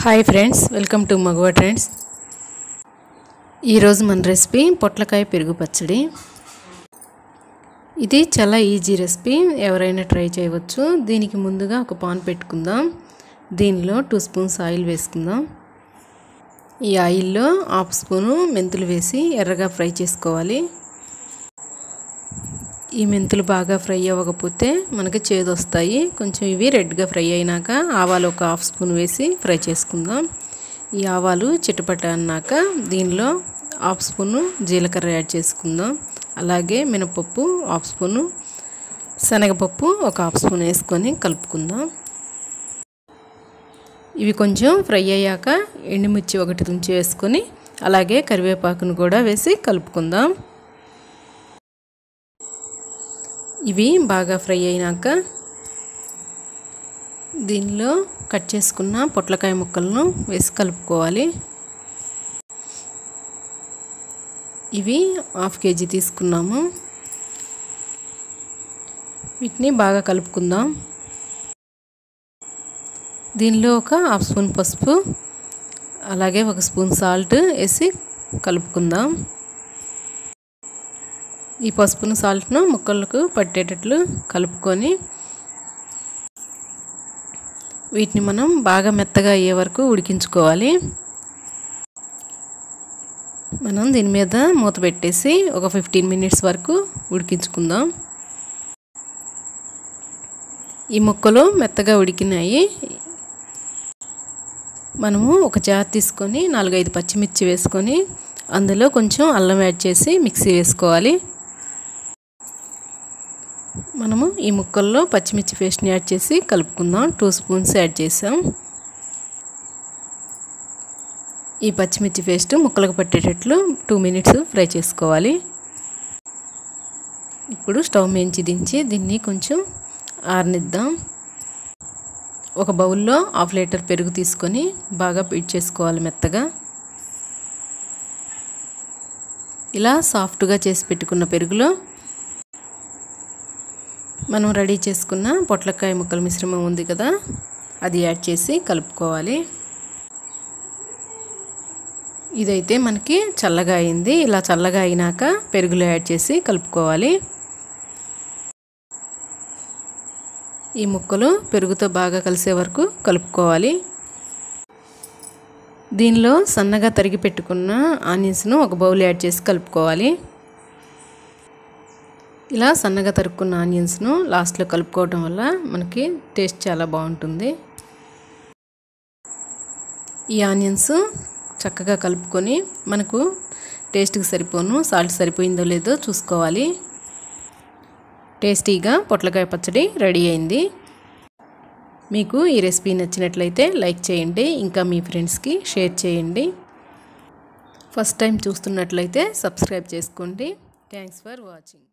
Hi friends, welcome to Magava trends. ఈరోజు మన recipe పొట్లకాయ పెరుగు పచ్చడి. ఇది చాలా ఈజీ రెసిపీ, ఎవరైనా ట్రై చేయవచ్చు. దీనికి ముందుగా ఒక పాన్ పెట్టుకుందాం. దీనిలో 2 స్పూన్స్ ఆయిల్ వేసుకుందాం. ఈ ఆయిల్లో 1/2 స్పూను మెంతులు వేసి ఎర్రగా ఫ్రై చేసుకోవాలి. ఈ మెంతులు బాగా ఫ్రై అవ్వకపోతే మనకి చేదు వస్తాయి. కొంచెం ఇవి రెడ్గా ఫ్రై అయినాక ఆవాలు ఒక 1/2 స్పూన్ వేసి ఫ్రై చేసుకుందాం. ఈ ఆవాలు చిటపట అన్నాక దీనిలో 1/2 స్పూను జీలకర్ర యాడ్ చేసుకుందాం. అలాగే మినపప్పు 1/2 స్పూను, శనగపప్పు ఒక 1/2 స్పూన్ వేసుకొని కలుపుకుందాం. ఇవి కొంచెం ఫ్రై అయ్యాక ఎండుమిర్చి ఒకటి తుంచి వేసుకొని అలాగే కరివేపాకును కూడా వేసి కలుపుకుందాం. ఇవి బాగా ఫ్రై అయినాక దీనిలో కట్ చేసుకున్న పొట్లకాయ ముక్కలను వేసి కలుపుకోవాలి. ఇవి 1/2 కేజీ తీసుకున్నాము. వీటిని బాగా కలుపుకుందాం. దీనిలో ఒక 1/2 స్పూన్ పసుపు, అలాగే 1 స్పూన్ సాల్ట్ వేసి కలుపుకుందాం. ఈ పసుపును సాల్ట్ను ముక్కలకు పట్టేటట్లు కలుపుకొని వీటిని మనం బాగా మెత్తగా అయ్యే వరకు ఉడికించుకోవాలి. మనం దీని మీద మూత పెట్టేసి ఒక 15 మినిట్స్ వరకు ఉడికించుకుందాం. ఈ ముక్కలు మెత్తగా ఉడికినాయి. మనము ఒక జార్ తీసుకొని 4-5 పచ్చిమిర్చి వేసుకొని అందులో కొంచెం అల్లం యాడ్ చేసి మిక్సీ వేసుకోవాలి. మనము ఈ ముక్కల్లో పచ్చిమిర్చి పేస్ట్ని యాడ్ చేసి కలుపుకుందాం. 2 స్పూన్స్ యాడ్ చేసాం. ఈ పచ్చిమిర్చి పేస్ట్ ముక్కలకు పట్టేటట్లు 2 మినిట్స్ ఫ్రై చేసుకోవాలి. ఇప్పుడు స్టవ్ మించి దించి దీన్ని కొంచెం ఆరనిద్దాం. ఒక బౌల్లో 1/2 లీటర్ పెరుగు తీసుకొని బాగా బీట్ చేసుకోవాలి మెత్తగా. ఇలా సాఫ్ట్గా చేసి పెట్టుకున్న పెరుగులో మనం రెడీ చేసుకున్న పొట్లకాయ ముక్కల మిశ్రమం ఉంది కదా, అది యాడ్ చేసి కలుపుకోవాలి. ఇదైతే మనకి చల్లగా అయింది. ఇలా చల్లగా అయినాక పెరుగులో యాడ్ చేసి కలుపుకోవాలి. ఈ ముక్కలు పెరుగుతో బాగా కలిసే వరకు కలుపుకోవాలి. దీనిలో సన్నగా తరిగి పెట్టుకున్న ఆనియన్స్ను ఒక బౌల్ యాడ్ చేసి కలుపుకోవాలి. ఇలా సన్నగా తరుక్కున్న ఆనియన్స్ను లాస్ట్లో కలుపుకోవడం వల్ల మనకి టేస్ట్ చాలా బాగుంటుంది. ఈ ఆనియన్స్ చక్కగా కలుపుకొని మనకు టేస్ట్కి సరిపోను సాల్ట్ సరిపోయిందో లేదో చూసుకోవాలి. టేస్టీగా పొట్లకాయ పచ్చడి రెడీ అయింది. మీకు ఈ రెసిపీ నచ్చినట్లయితే లైక్ చేయండి, ఇంకా మీ ఫ్రెండ్స్కి షేర్ చేయండి. ఫస్ట్ టైం చూస్తున్నట్లయితే సబ్స్క్రైబ్ చేసుకోండి. Thanks for watching.